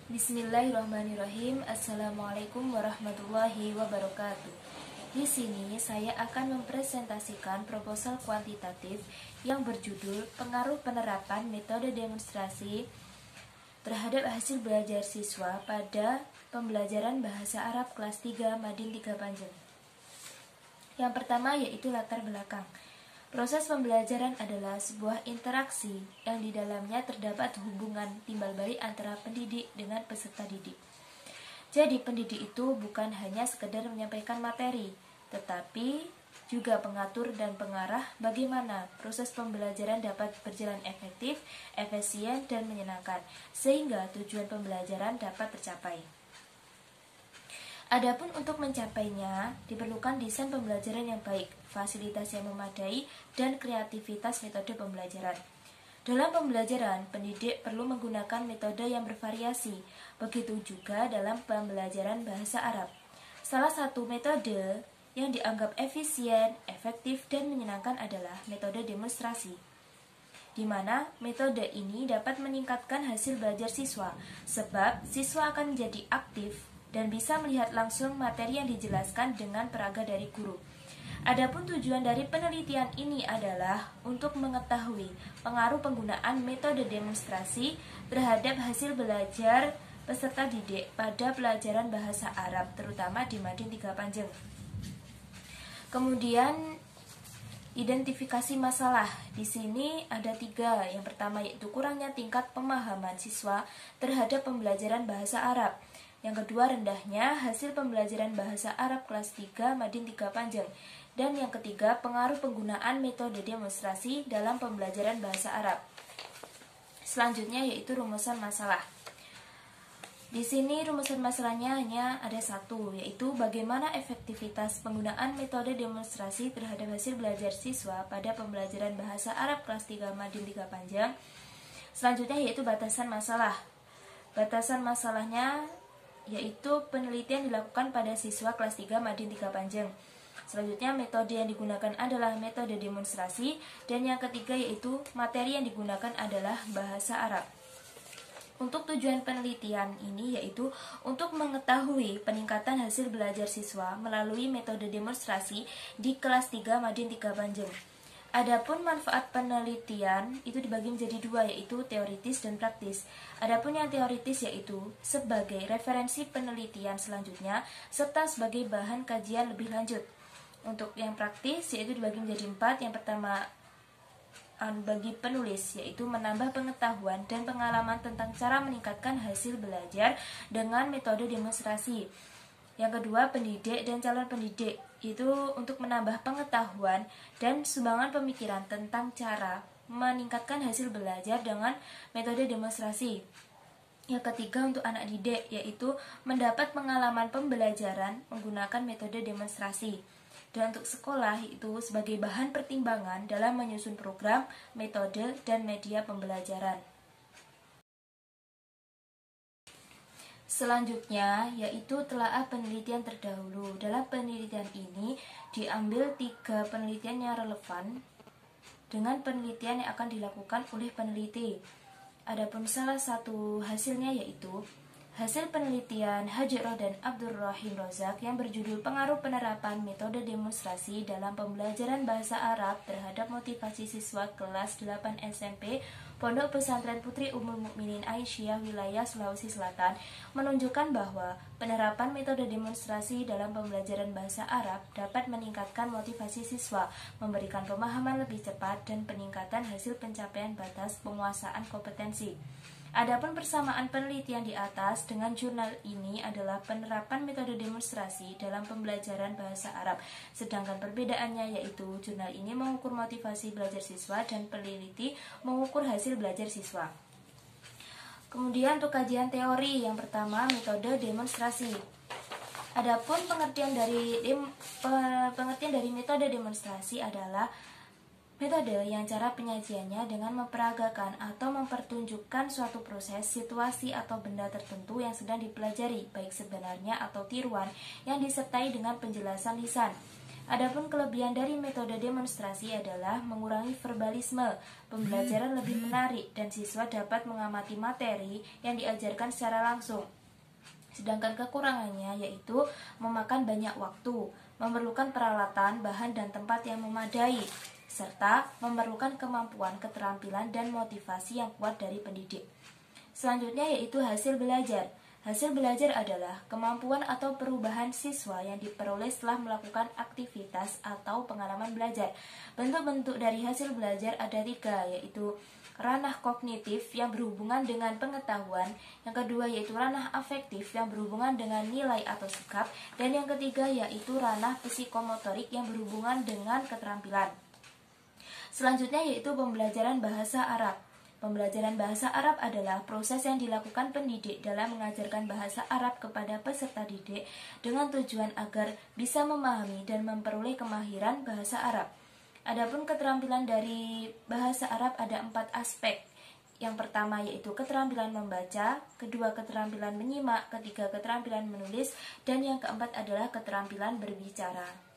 Bismillahirrahmanirrahim. Assalamualaikum warahmatullahi wabarakatuh. Di sini saya akan mempresentasikan proposal kuantitatif yang berjudul Pengaruh Penerapan Metode Demonstrasi terhadap hasil belajar siswa pada pembelajaran bahasa Arab kelas 3 Madin 3 Panjang. Yang pertama yaitu latar belakang. Proses pembelajaran adalah sebuah interaksi yang di dalamnya terdapat hubungan timbal balik antara pendidik dengan peserta didik. Jadi pendidik itu bukan hanya sekedar menyampaikan materi, tetapi juga pengatur dan pengarah bagaimana proses pembelajaran dapat berjalan efektif, efisien, dan menyenangkan, sehingga tujuan pembelajaran dapat tercapai. Adapun untuk mencapainya, diperlukan desain pembelajaran yang baik, fasilitas yang memadai, dan kreativitas metode pembelajaran. Dalam pembelajaran, pendidik perlu menggunakan metode yang bervariasi, begitu juga dalam pembelajaran bahasa Arab. Salah satu metode yang dianggap efisien, efektif, dan menyenangkan adalah metode demonstrasi, di mana metode ini dapat meningkatkan hasil belajar siswa, sebab siswa akan menjadi aktif dan bisa melihat langsung materi yang dijelaskan dengan peraga dari guru. Adapun tujuan dari penelitian ini adalah untuk mengetahui pengaruh penggunaan metode demonstrasi terhadap hasil belajar peserta didik pada pelajaran bahasa Arab, terutama di Madin 3 Panjang. Kemudian identifikasi masalah. Di sini ada 3. Yang pertama yaitu kurangnya tingkat pemahaman siswa terhadap pembelajaran bahasa Arab. Yang kedua, rendahnya hasil pembelajaran bahasa Arab kelas 3 Madin 3 Panjang. Dan yang ketiga, pengaruh penggunaan metode demonstrasi dalam pembelajaran bahasa Arab. Selanjutnya yaitu rumusan masalah. Di sini rumusan masalahnya hanya ada 1, yaitu bagaimana efektivitas penggunaan metode demonstrasi terhadap hasil belajar siswa pada pembelajaran bahasa Arab kelas 3 Madin 3 Panjang. Selanjutnya yaitu batasan masalah. Batasan masalahnya yaitu penelitian dilakukan pada siswa kelas 3 Madin 3 Panjang. Selanjutnya metode yang digunakan adalah metode demonstrasi, dan yang ketiga yaitu materi yang digunakan adalah bahasa Arab. Untuk tujuan penelitian ini yaitu untuk mengetahui peningkatan hasil belajar siswa melalui metode demonstrasi di kelas 3 Madin 3 Panjang. Adapun manfaat penelitian itu dibagi menjadi 2, yaitu teoritis dan praktis. Adapun yang teoritis yaitu sebagai referensi penelitian selanjutnya serta sebagai bahan kajian lebih lanjut. Untuk yang praktis yaitu dibagi menjadi 4. Yang pertama bagi penulis yaitu menambah pengetahuan dan pengalaman tentang cara meningkatkan hasil belajar dengan metode demonstrasi. Yang kedua, pendidik dan calon pendidik, itu untuk menambah pengetahuan dan sumbangan pemikiran tentang cara meningkatkan hasil belajar dengan metode demonstrasi. Yang ketiga, untuk anak didik, yaitu mendapat pengalaman pembelajaran menggunakan metode demonstrasi. Dan untuk sekolah, itu sebagai bahan pertimbangan dalam menyusun program, metode, dan media pembelajaran. Selanjutnya yaitu telaah penelitian terdahulu. Dalam penelitian ini diambil 3 penelitian yang relevan dengan penelitian yang akan dilakukan oleh peneliti. Adapun salah satu hasilnya yaitu hasil penelitian Hajroh dan Abdurrahim Rozak yang berjudul Pengaruh Penerapan Metode Demonstrasi dalam Pembelajaran Bahasa Arab terhadap Motivasi Siswa Kelas 8 SMP Pondok Pesantren Putri Ummul Mukminin Aisyah Wilayah Sulawesi Selatan menunjukkan bahwa penerapan metode demonstrasi dalam pembelajaran bahasa Arab dapat meningkatkan motivasi siswa, memberikan pemahaman lebih cepat, dan peningkatan hasil pencapaian batas penguasaan kompetensi. Adapun persamaan penelitian di atas dengan jurnal ini adalah penerapan metode demonstrasi dalam pembelajaran bahasa Arab, sedangkan perbedaannya yaitu jurnal ini mengukur motivasi belajar siswa dan peneliti mengukur hasil belajar siswa. Kemudian untuk kajian teori, yang pertama metode demonstrasi. Adapun pengertian dari metode demonstrasi adalah metode yang cara penyajiannya dengan memperagakan atau mempertunjukkan suatu proses, situasi, atau benda tertentu yang sedang dipelajari, baik sebenarnya atau tiruan, yang disertai dengan penjelasan lisan. Adapun kelebihan dari metode demonstrasi adalah mengurangi verbalisme, pembelajaran lebih menarik, dan siswa dapat mengamati materi yang diajarkan secara langsung. Sedangkan kekurangannya yaitu memakan banyak waktu, memerlukan peralatan, bahan, dan tempat yang memadai, serta memerlukan kemampuan, keterampilan, dan motivasi yang kuat dari pendidik. Selanjutnya yaitu hasil belajar. Hasil belajar adalah kemampuan atau perubahan siswa yang diperoleh setelah melakukan aktivitas atau pengalaman belajar. Bentuk-bentuk dari hasil belajar ada 3, yaitu ranah kognitif yang berhubungan dengan pengetahuan, yang kedua yaitu ranah afektif yang berhubungan dengan nilai atau sikap, dan yang ketiga yaitu ranah psikomotorik yang berhubungan dengan keterampilan. Selanjutnya yaitu pembelajaran bahasa Arab. Pembelajaran bahasa Arab adalah proses yang dilakukan pendidik dalam mengajarkan bahasa Arab kepada peserta didik dengan tujuan agar bisa memahami dan memperoleh kemahiran bahasa Arab. Adapun keterampilan dari bahasa Arab ada 4 aspek. Yang pertama yaitu keterampilan membaca, kedua keterampilan menyimak, ketiga keterampilan menulis, dan yang keempat adalah keterampilan berbicara.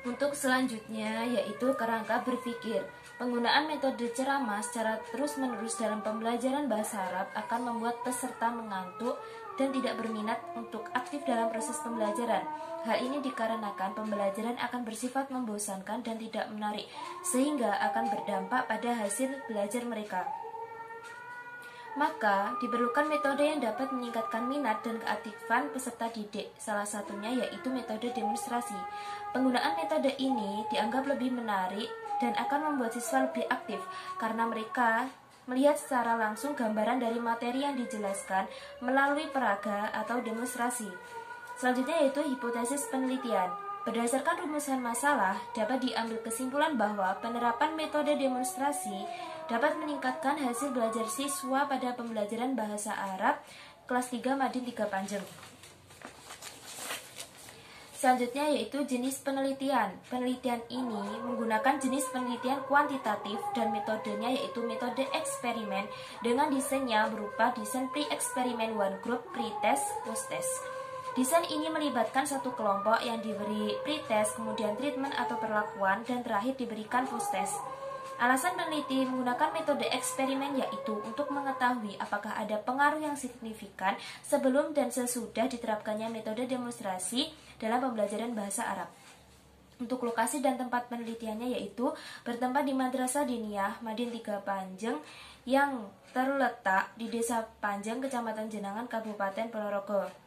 Untuk selanjutnya yaitu kerangka berpikir. Penggunaan metode ceramah secara terus-menerus dalam pembelajaran bahasa Arab akan membuat peserta mengantuk dan tidak berminat untuk aktif dalam proses pembelajaran. Hal ini dikarenakan pembelajaran akan bersifat membosankan dan tidak menarik, sehingga akan berdampak pada hasil belajar mereka. Maka, diperlukan metode yang dapat meningkatkan minat dan keaktifan peserta didik. Salah satunya yaitu metode demonstrasi. Penggunaan metode ini dianggap lebih menarik dan akan membuat siswa lebih aktif karena mereka melihat secara langsung gambaran dari materi yang dijelaskan melalui peraga atau demonstrasi. Selanjutnya yaitu hipotesis penelitian. Berdasarkan rumusan masalah, dapat diambil kesimpulan bahwa penerapan metode demonstrasi dapat meningkatkan hasil belajar siswa pada pembelajaran bahasa Arab kelas 3 Madin 3 Panjang. Selanjutnya yaitu jenis penelitian. Penelitian ini menggunakan jenis penelitian kuantitatif dan metodenya yaitu metode eksperimen dengan desainnya berupa desain pre-eksperimen one group, pre-test, post-test. Desain ini melibatkan satu kelompok yang diberi pre-test, kemudian treatment atau perlakuan, dan terakhir diberikan post-test. Alasan peneliti menggunakan metode eksperimen yaitu untuk mengetahui apakah ada pengaruh yang signifikan sebelum dan sesudah diterapkannya metode demonstrasi dalam pembelajaran bahasa Arab. Untuk lokasi dan tempat penelitiannya yaitu bertempat di Madrasah Diniyah Madin 3 Panjang yang terletak di Desa Panjang, Kecamatan Jenangan, Kabupaten Ponorogo.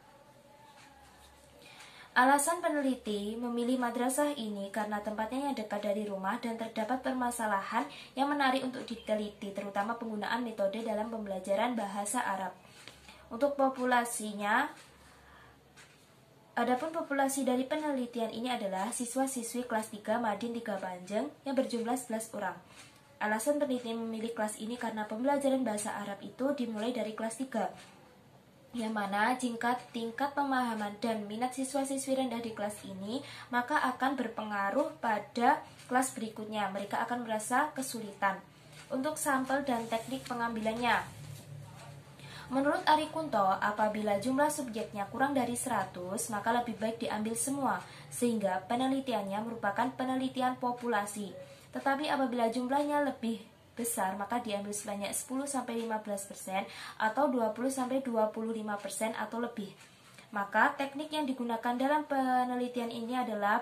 Alasan peneliti memilih madrasah ini karena tempatnya yang dekat dari rumah dan terdapat permasalahan yang menarik untuk diteliti, terutama penggunaan metode dalam pembelajaran bahasa Arab. Untuk populasinya, adapun populasi dari penelitian ini adalah siswa-siswi kelas 3 Madin 3 Panjang yang berjumlah 11 orang. Alasan peneliti memilih kelas ini karena pembelajaran bahasa Arab itu dimulai dari kelas 3. Yang mana jika tingkat pemahaman dan minat siswa-siswi rendah di kelas ini, maka akan berpengaruh pada kelas berikutnya. Mereka akan merasa kesulitan. Untuk sampel dan teknik pengambilannya, menurut Ari Kunto, apabila jumlah subjeknya kurang dari 100, maka lebih baik diambil semua, sehingga penelitiannya merupakan penelitian populasi. Tetapi apabila jumlahnya lebih besar, maka diambil sebanyak 10-15% atau 20-25% atau lebih. Maka teknik yang digunakan dalam penelitian ini adalah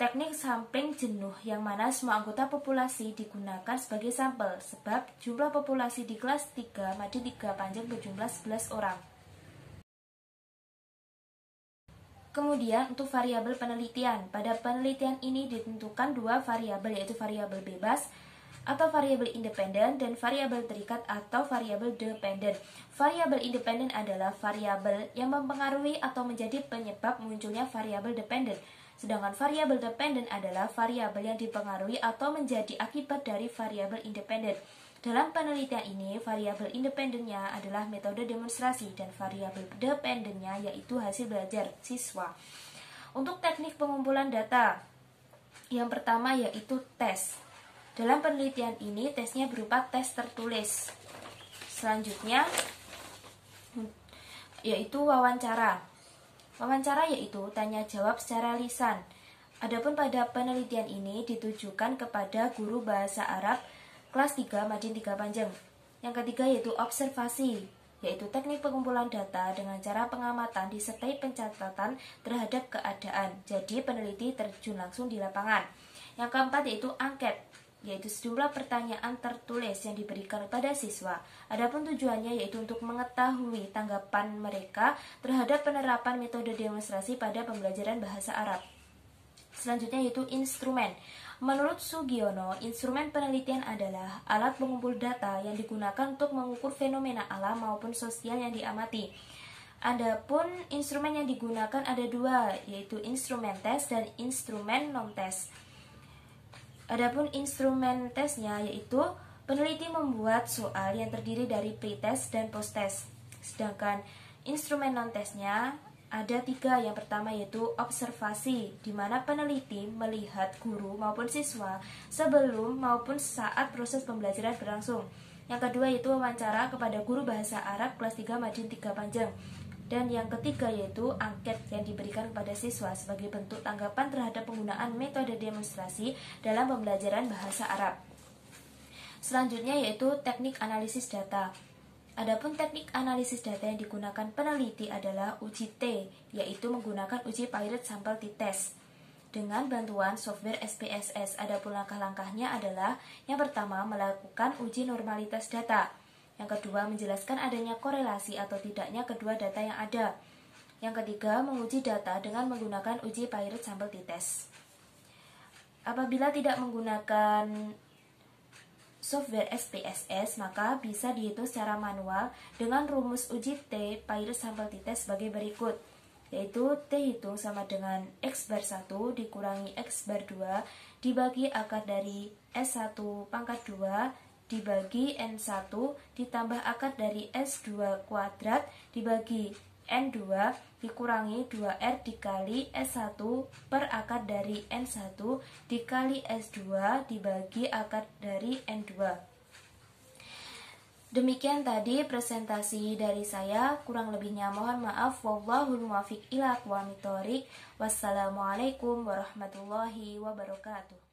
teknik sampling jenuh, yang mana semua anggota populasi digunakan sebagai sampel, sebab jumlah populasi di kelas 3 Madin 3 Panjang berjumlah 11 orang. Kemudian untuk variabel penelitian, pada penelitian ini ditentukan 2 variabel, yaitu variabel bebas atau variabel independen dan variabel terikat atau variabel dependen. Variabel independen adalah variabel yang mempengaruhi atau menjadi penyebab munculnya variabel dependen. Sedangkan variabel dependen adalah variabel yang dipengaruhi atau menjadi akibat dari variabel independen. Dalam penelitian ini, variabel independennya adalah metode demonstrasi dan variabel dependennya yaitu hasil belajar siswa. Untuk teknik pengumpulan data, yang pertama yaitu tes. Dalam penelitian ini, tesnya berupa tes tertulis. Selanjutnya, yaitu wawancara. Wawancara yaitu tanya jawab secara lisan. Adapun pada penelitian ini ditujukan kepada guru bahasa Arab kelas 3 Madin 3 Panjang. Yang ketiga yaitu observasi, yaitu teknik pengumpulan data dengan cara pengamatan disertai pencatatan terhadap keadaan. Jadi peneliti terjun langsung di lapangan. Yang keempat yaitu angket, yaitu sejumlah pertanyaan tertulis yang diberikan kepada siswa. Adapun tujuannya yaitu untuk mengetahui tanggapan mereka terhadap penerapan metode demonstrasi pada pembelajaran bahasa Arab. Selanjutnya yaitu instrumen. Menurut Sugiono, instrumen penelitian adalah alat pengumpul data yang digunakan untuk mengukur fenomena alam maupun sosial yang diamati. Adapun instrumen yang digunakan ada dua, yaitu instrumen tes dan instrumen non-tes. Adapun instrumen tesnya yaitu peneliti membuat soal yang terdiri dari pre-test dan post-test. Sedangkan instrumen non-tesnya ada tiga. Yang pertama yaitu observasi, di mana peneliti melihat guru maupun siswa sebelum maupun saat proses pembelajaran berlangsung. Yang kedua yaitu wawancara kepada guru bahasa Arab kelas 3 Madin 3 Panjang. Dan yang ketiga yaitu angket yang diberikan kepada siswa sebagai bentuk tanggapan terhadap penggunaan metode demonstrasi dalam pembelajaran bahasa Arab. Selanjutnya yaitu teknik analisis data. Adapun teknik analisis data yang digunakan peneliti adalah uji T, yaitu menggunakan uji Pirate Sample T-Test dengan bantuan software SPSS. Adapun langkah-langkahnya adalah yang pertama melakukan uji normalitas data. Yang kedua, menjelaskan adanya korelasi atau tidaknya kedua data yang ada. Yang ketiga, menguji data dengan menggunakan uji Pirate Sample T-Test. Apabila tidak menggunakan software SPSS, maka bisa dihitung secara manual dengan rumus uji T Pirate Sample T-Test sebagai berikut, yaitu T hitung sama dengan X bar 1 dikurangi X bar 2 dibagi akar dari S1 pangkat 2 dibagi N1 ditambah akar dari S2 kuadrat dibagi N2 dikurangi 2R dikali S1 per akar dari N1 dikali S2 dibagi akar dari N2. Demikian tadi presentasi dari saya, kurang lebihnya mohon maaf. Wallahul muwaffiq ila aqwamit thoriq. Wassalamualaikum warahmatullahi wabarakatuh.